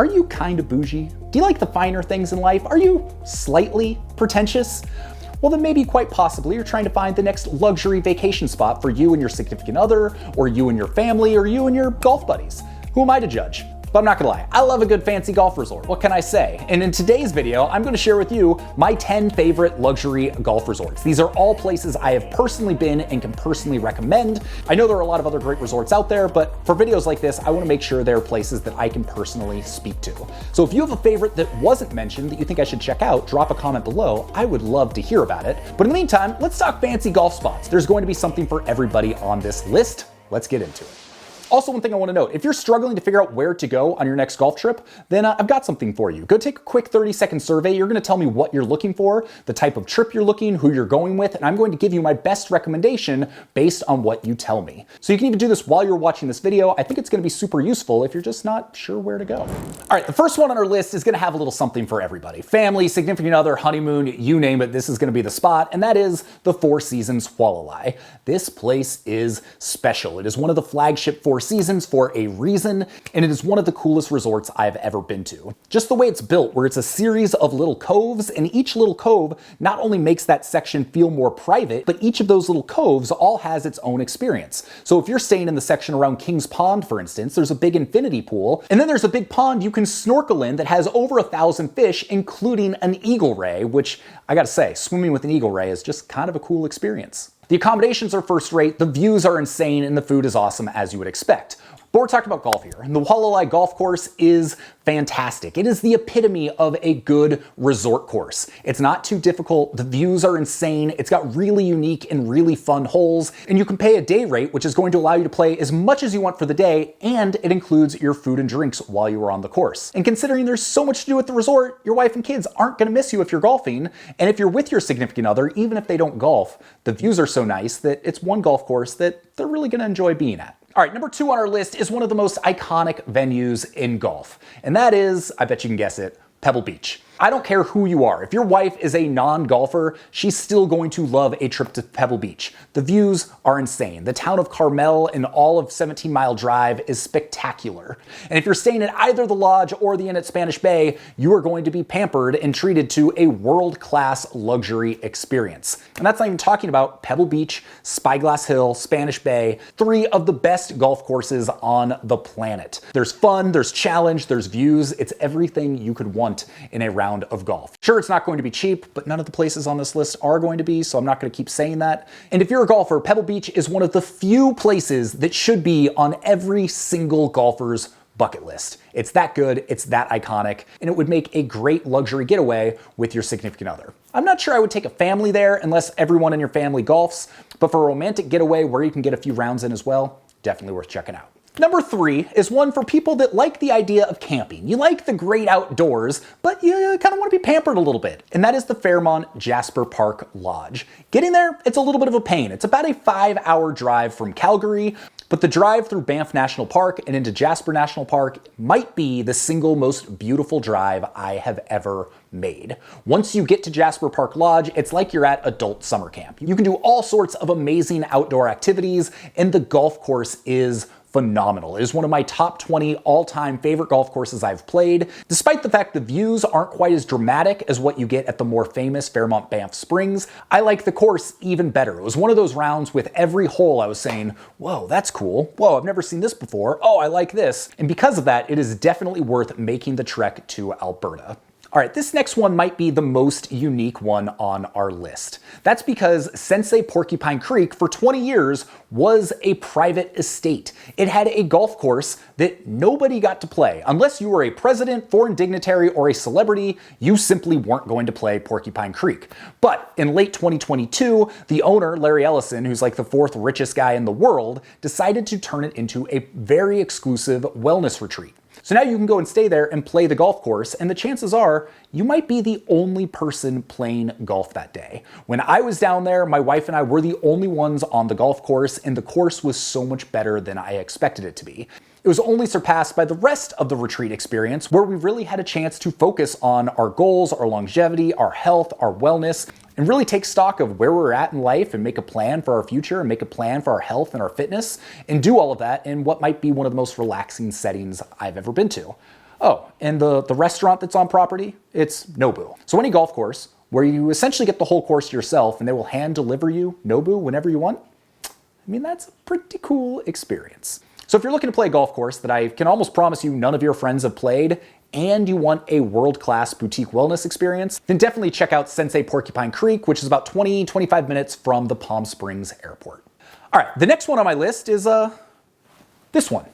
Are you kind of bougie? Do you like the finer things in life? Are you slightly pretentious? Well, then maybe quite possibly you're trying to find the next luxury vacation spot for you and your significant other, or you and your family, or you and your golf buddies. Who am I to judge? But I'm not gonna lie, I love a good fancy golf resort. What can I say? And in today's video, I'm gonna share with you my 10 favorite luxury golf resorts. These are all places I have personally been and can personally recommend. I know there are a lot of other great resorts out there, but for videos like this, I wanna make sure they're places that I can personally speak to. So if you have a favorite that wasn't mentioned that you think I should check out, drop a comment below. I would love to hear about it. But in the meantime, let's talk fancy golf spots. There's going to be something for everybody on this list. Let's get into it. Also, one thing I want to note, if you're struggling to figure out where to go on your next golf trip, then I've got something for you. Go take a quick 30-second survey. You're going to tell me what you're looking for, the type of trip you're looking, who you're going with, and I'm going to give you my best recommendation based on what you tell me. So you can even do this while you're watching this video. I think it's going to be super useful if you're just not sure where to go. All right, the first one on our list is going to have a little something for everybody. Family, significant other, honeymoon, you name it, this is going to be the spot, and that is the Four Seasons Hualalai. This place is special. It is one of the flagship Four Seasons for a reason, and it is one of the coolest resorts I've ever been to. Just the way it's built, where it's a series of little coves, and each little cove not only makes that section feel more private, but each of those little coves all has its own experience. So if you're staying in the section around King's Pond, for instance, there's a big infinity pool, and then there's a big pond you can snorkel in that has over 1,000 fish, including an eagle ray, which I gotta say, swimming with an eagle ray is just kind of a cool experience. The accommodations are first rate, the views are insane, and the food is awesome as you would expect. But we're talking about golf here, and the Hualalai golf course is fantastic. It is the epitome of a good resort course. It's not too difficult, the views are insane, it's got really unique and really fun holes, and you can pay a day rate, which is going to allow you to play as much as you want for the day, and it includes your food and drinks while you are on the course. And considering there's so much to do at the resort, your wife and kids aren't gonna miss you if you're golfing, and if you're with your significant other, even if they don't golf, the views are so nice that it's one golf course that they're really gonna enjoy being at. All right, number 2 on our list is one of the most iconic venues in golf, and that is, I bet you can guess it, Pebble Beach. I don't care who you are. If your wife is a non-golfer, she's still going to love a trip to Pebble Beach. The views are insane. The town of Carmel and all of 17 Mile Drive is spectacular. And if you're staying at either the Lodge or the Inn at Spanish Bay, you are going to be pampered and treated to a world-class luxury experience. And that's not even talking about Pebble Beach, Spyglass Hill, Spanish Bay, 3 of the best golf courses on the planet. There's fun, there's challenge, there's views. It's everything you could want in a round of golf. Sure, it's not going to be cheap, but none of the places on this list are going to be, so I'm not going to keep saying that. And if you're a golfer, Pebble Beach is one of the few places that should be on every single golfer's bucket list. It's that good, it's that iconic, and it would make a great luxury getaway with your significant other. I'm not sure I would take a family there unless everyone in your family golfs, but for a romantic getaway where you can get a few rounds in as well, definitely worth checking out. Number 3 is one for people that like the idea of camping. You like the great outdoors, but you kind of want to be pampered a little bit. And that is the Fairmont Jasper Park Lodge. Getting there, it's a little bit of a pain. It's about a 5-hour drive from Calgary, but the drive through Banff National Park and into Jasper National Park might be the single most beautiful drive I have ever made. Once you get to Jasper Park Lodge, it's like you're at adult summer camp. You can do all sorts of amazing outdoor activities, and the golf course is phenomenal. It is one of my top 20 all-time favorite golf courses I've played, despite the fact the views aren't quite as dramatic as what you get at the more famous Fairmont Banff Springs. I like the course even better. It was one of those rounds with every hole I was saying, whoa, that's cool. Whoa, I've never seen this before. Oh, I like this. And because of that, it is definitely worth making the trek to Alberta. All right, this next one might be the most unique one on our list. That's because Sensei Porcupine Creek for 20 years was a private estate. It had a golf course that nobody got to play. Unless you were a president, foreign dignitary, or a celebrity, you simply weren't going to play Porcupine Creek. But in late 2022, the owner, Larry Ellison, who's like the 4th richest guy in the world, decided to turn it into a very exclusive wellness retreat. So now you can go and stay there and play the golf course, and the chances are you might be the only person playing golf that day. When I was down there, my wife and I were the only ones on the golf course, and the course was so much better than I expected it to be. It was only surpassed by the rest of the retreat experience, where we really had a chance to focus on our goals, our longevity, our health, our wellness, and really take stock of where we're at in life and make a plan for our future and make a plan for our health and our fitness, and do all of that in what might be one of the most relaxing settings I've ever been to. Oh, and the restaurant that's on property, it's Nobu. So any golf course where you essentially get the whole course yourself and they will hand deliver you Nobu whenever you want, I mean, that's a pretty cool experience. So if you're looking to play a golf course that I can almost promise you none of your friends have played, and you want a world-class boutique wellness experience, then definitely check out Sensei Porcupine Creek, which is about 20-25 minutes from the Palm Springs airport. All right, the next one on my list is this one.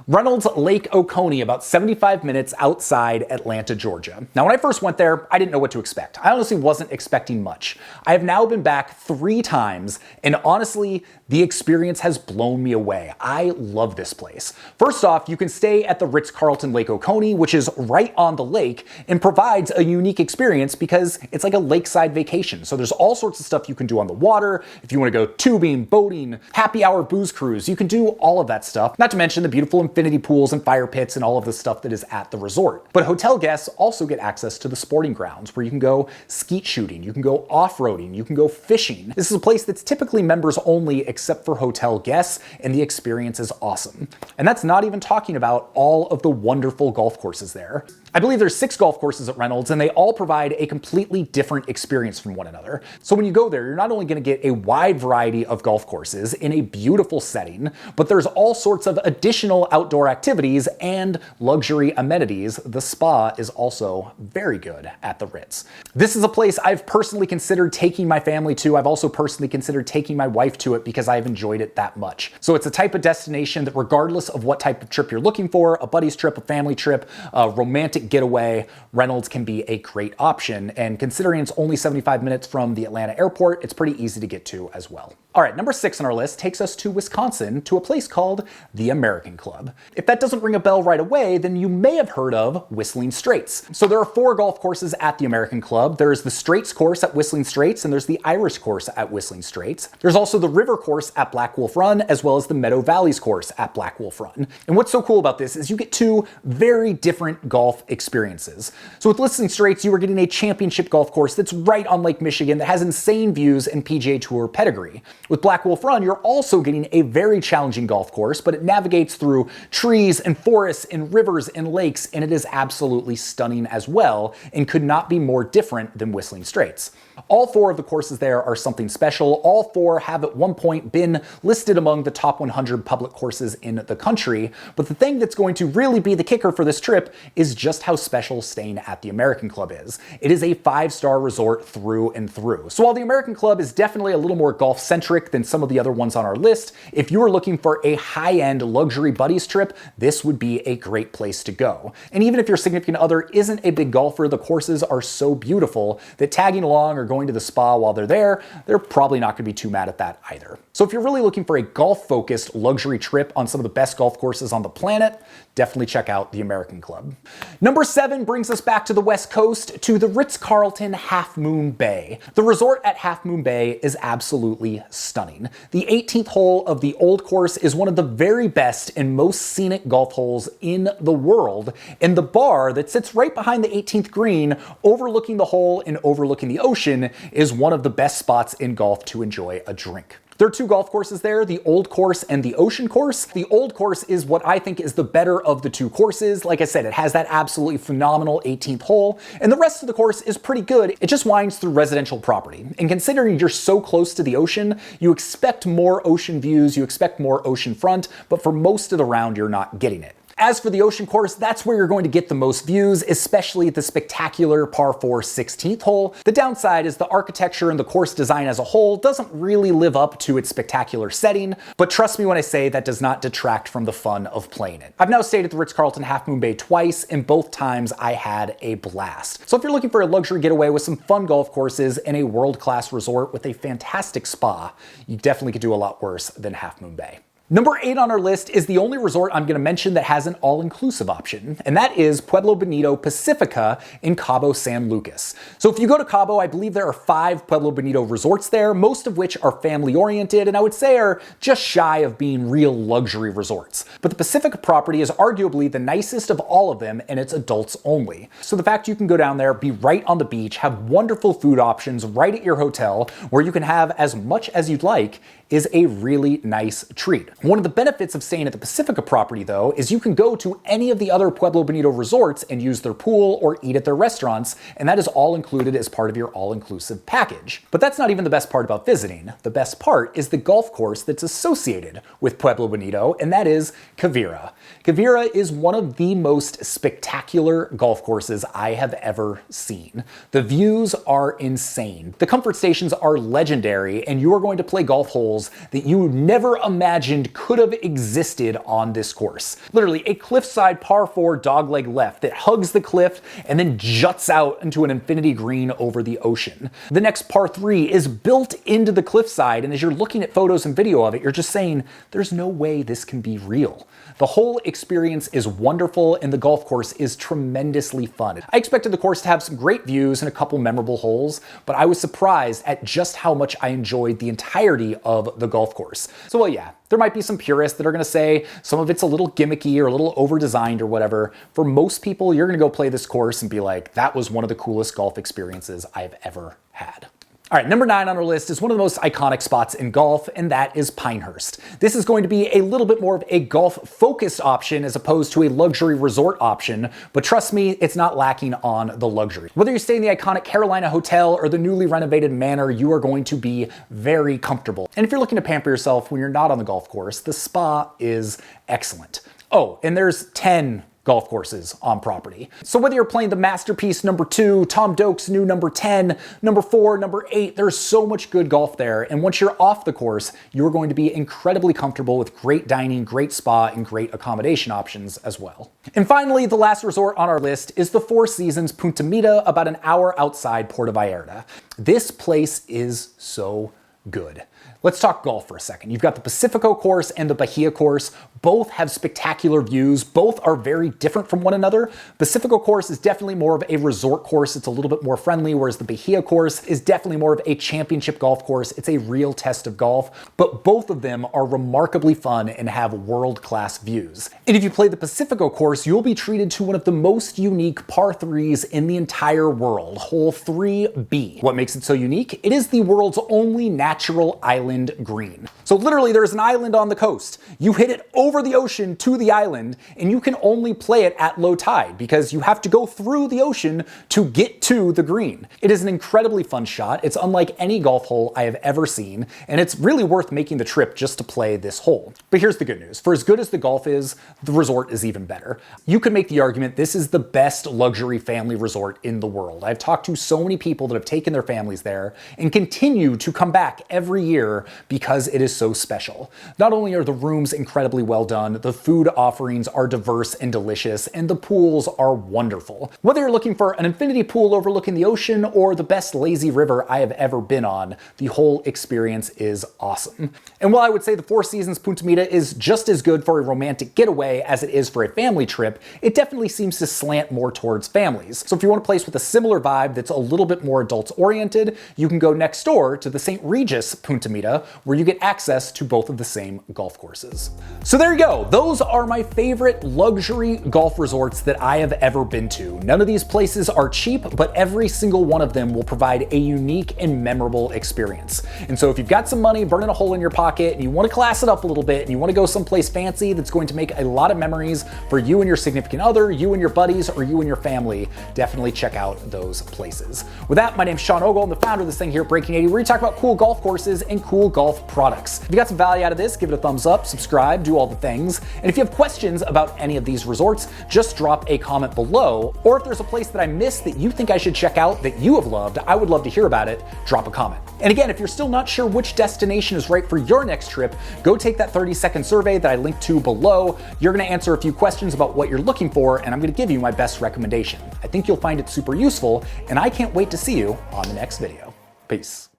Reynolds Lake Oconee, about 75 minutes outside Atlanta, Georgia. Now, when I first went there, I didn't know what to expect. I honestly wasn't expecting much. I have now been back 3 times, and honestly, the experience has blown me away. I love this place. First off, you can stay at the Ritz Carlton Lake Oconee, which is right on the lake, and provides a unique experience because it's like a lakeside vacation. So there's all sorts of stuff you can do on the water. If you want to go tubing, boating, happy hour booze cruise, you can do all of that stuff. Not to mention the beautiful infinity pools and fire pits and all of the stuff that is at the resort. But hotel guests also get access to the sporting grounds where you can go skeet shooting, you can go off-roading, you can go fishing. This is a place that's typically members only except for hotel guests, and the experience is awesome. And that's not even talking about all of the wonderful golf courses there. I believe there's 6 golf courses at Reynolds, and they all provide a completely different experience from one another. So when you go there, you're not only going to get a wide variety of golf courses in a beautiful setting, but there's all sorts of additional outdoor activities and luxury amenities. The spa is also very good at the Ritz. This is a place I've personally considered taking my family to. I've also personally considered taking my wife to it because I've enjoyed it that much. So it's a type of destination that regardless of what type of trip you're looking for, a buddy's trip, a family trip, a romantic getaway, Reynolds can be a great option. And considering it's only 75 minutes from the Atlanta airport, it's pretty easy to get to as well. All right, number 6 on our list takes us to Wisconsin to a place called the American Club. If that doesn't ring a bell right away, then you may have heard of Whistling Straits. So there are 4 golf courses at the American Club. There's the Straits course at Whistling Straits, and there's the Irish course at Whistling Straits. There's also the River course at Black Wolf Run, as well as the Meadow Valleys course at Black Wolf Run. And what's so cool about this is you get 2 very different golf experiences. So with Whistling Straits, you are getting a championship golf course that's right on Lake Michigan that has insane views and PGA Tour pedigree. With Black Wolf Run, you're also getting a very challenging golf course, but it navigates through trees and forests and rivers and lakes, and it is absolutely stunning as well, and could not be more different than Whistling Straits. All 4 of the courses there are something special. All 4 have at one point been listed among the top 100 public courses in the country, but the thing that's going to really be the kicker for this trip is just how special staying at the American Club is. It is a 5-star resort through and through. So while the American Club is definitely a little more golf-centric than some of the other ones on our list, if you are looking for a high-end luxury buddies trip, this would be a great place to go. And even if your significant other isn't a big golfer, the courses are so beautiful that tagging along or going to the spa while they're there, they're probably not going to be too mad at that either. So if you're really looking for a golf-focused luxury trip on some of the best golf courses on the planet, definitely check out the American Club. Number 7 brings us back to the West Coast to the Ritz-Carlton Half Moon Bay. The resort at Half Moon Bay is absolutely stunning. The 18th hole of the Old Course is one of the very best and most scenic golf holes in the world, and the bar that sits right behind the 18th green, overlooking the hole and overlooking the ocean, is one of the best spots in golf to enjoy a drink. There are 2 golf courses there, the Old Course and the Ocean Course. The Old Course is what I think is the better of the 2 courses. Like I said, it has that absolutely phenomenal 18th hole, and the rest of the course is pretty good. It just winds through residential property. And considering you're so close to the ocean, you expect more ocean views, you expect more ocean front, but for most of the round, you're not getting it. As for the Ocean Course, that's where you're going to get the most views, especially the spectacular par 4 16th hole. The downside is the architecture and the course design as a whole doesn't really live up to its spectacular setting, but trust me when I say that does not detract from the fun of playing it. I've now stayed at the Ritz-Carlton Half Moon Bay twice, and both times I had a blast. So if you're looking for a luxury getaway with some fun golf courses and a world-class resort with a fantastic spa, you definitely could do a lot worse than Half Moon Bay. Number 8 on our list is the only resort I'm going to mention that has an all-inclusive option, and that is Pueblo Bonito Pacifica in Cabo San Lucas. So if you go to Cabo, I believe there are 5 Pueblo Bonito resorts there, most of which are family-oriented, and I would say are just shy of being real luxury resorts. But the Pacifica property is arguably the nicest of all of them, and it's adults only. So the fact you can go down there, be right on the beach, have wonderful food options right at your hotel, where you can have as much as you'd like, is a really nice treat. One of the benefits of staying at the Pacifica property, though, is you can go to any of the other Pueblo Bonito resorts and use their pool or eat at their restaurants, and that is all included as part of your all-inclusive package. But that's not even the best part about visiting. The best part is the golf course that's associated with Pueblo Bonito, and that is Quivira. Quivira is one of the most spectacular golf courses I have ever seen. The views are insane. The comfort stations are legendary, and you are going to play golf holes that you never imagined could have existed on this course. Literally a cliffside par 4 dogleg left that hugs the cliff and then juts out into an infinity green over the ocean. The next par 3 is built into the cliffside, and as you're looking at photos and video of it, you're just saying, there's no way this can be real. The whole experience is wonderful, and the golf course is tremendously fun. I expected the course to have some great views and a couple memorable holes, but I was surprised at just how much I enjoyed the entirety of the golf course. So, well, yeah, there might be some purists that are gonna say some of it's a little gimmicky or a little over-designed or whatever. For most people, you're gonna go play this course and be like, that was one of the coolest golf experiences I've ever had. All right, number 9 on our list is one of the most iconic spots in golf, and that is Pinehurst. This is going to be a little bit more of a golf-focused option as opposed to a luxury resort option, but trust me, it's not lacking on the luxury. Whether you stay in the iconic Carolina Hotel or the newly renovated Manor, you are going to be very comfortable. And if you're looking to pamper yourself when you're not on the golf course, the spa is excellent. Oh, and there's 10 golf courses on property. So whether you're playing the Masterpiece number 2, Tom Doak's new number 10, number 4, number 8, there's so much good golf there. And once you're off the course, you're going to be incredibly comfortable with great dining, great spa, and great accommodation options as well. And finally, the last resort on our list is the Four Seasons Punta Mita, about an hour outside Puerto Vallarta. This place is so good. Let's talk golf for a second. You've got the Pacifico course and the Bahia course. Both have spectacular views. Both are very different from one another. Pacifico course is definitely more of a resort course. It's a little bit more friendly, whereas the Bahia course is definitely more of a championship golf course. It's a real test of golf, but both of them are remarkably fun and have world-class views. And if you play the Pacifico course, you'll be treated to one of the most unique par 3s in the entire world, hole 3B. What makes it so unique? It is the world's only natural island green. So literally there's an island on the coast. You hit it over the ocean to the island, and you can only play it at low tide because you have to go through the ocean to get to the green. It is an incredibly fun shot. It's unlike any golf hole I have ever seen, and it's really worth making the trip just to play this hole. But here's the good news. For as good as the golf is, the resort is even better. You could make the argument this is the best luxury family resort in the world. I've talked to so many people that have taken their families there and continue to come back every year because it is so special. Not only are the rooms incredibly well done, the food offerings are diverse and delicious, and the pools are wonderful. Whether you're looking for an infinity pool overlooking the ocean or the best lazy river I have ever been on, the whole experience is awesome. And while I would say the Four Seasons Punta Mita is just as good for a romantic getaway as it is for a family trip, it definitely seems to slant more towards families. So if you want a place with a similar vibe that's a little bit more adults oriented, you can go next door to the St. Regis Punta Mita, where you get access to both of the same golf courses. So there you go. Those are my favorite luxury golf resorts that I have ever been to. None of these places are cheap, but every single one of them will provide a unique and memorable experience. And so if you've got some money burning a hole in your pocket and you want to class it up a little bit and you want to go someplace fancy that's going to make a lot of memories for you and your significant other, you and your buddies, or you and your family, definitely check out those places. With that, my name's Sean Ogle. I'm the founder of this thing here at Breaking 80, where we talk about cool golf courses and cool golf products. If you got some value out of this, give it a thumbs up, subscribe, do all the things. And if you have questions about any of these resorts, just drop a comment below. Or if there's a place that I missed that you think I should check out that you have loved, I would love to hear about it, drop a comment. And again, if you're still not sure which destination is right for your next trip, go take that 30-second survey that I linked to below. You're gonna answer a few questions about what you're looking for, and I'm gonna give you my best recommendation. I think you'll find it super useful, and I can't wait to see you on the next video. Peace.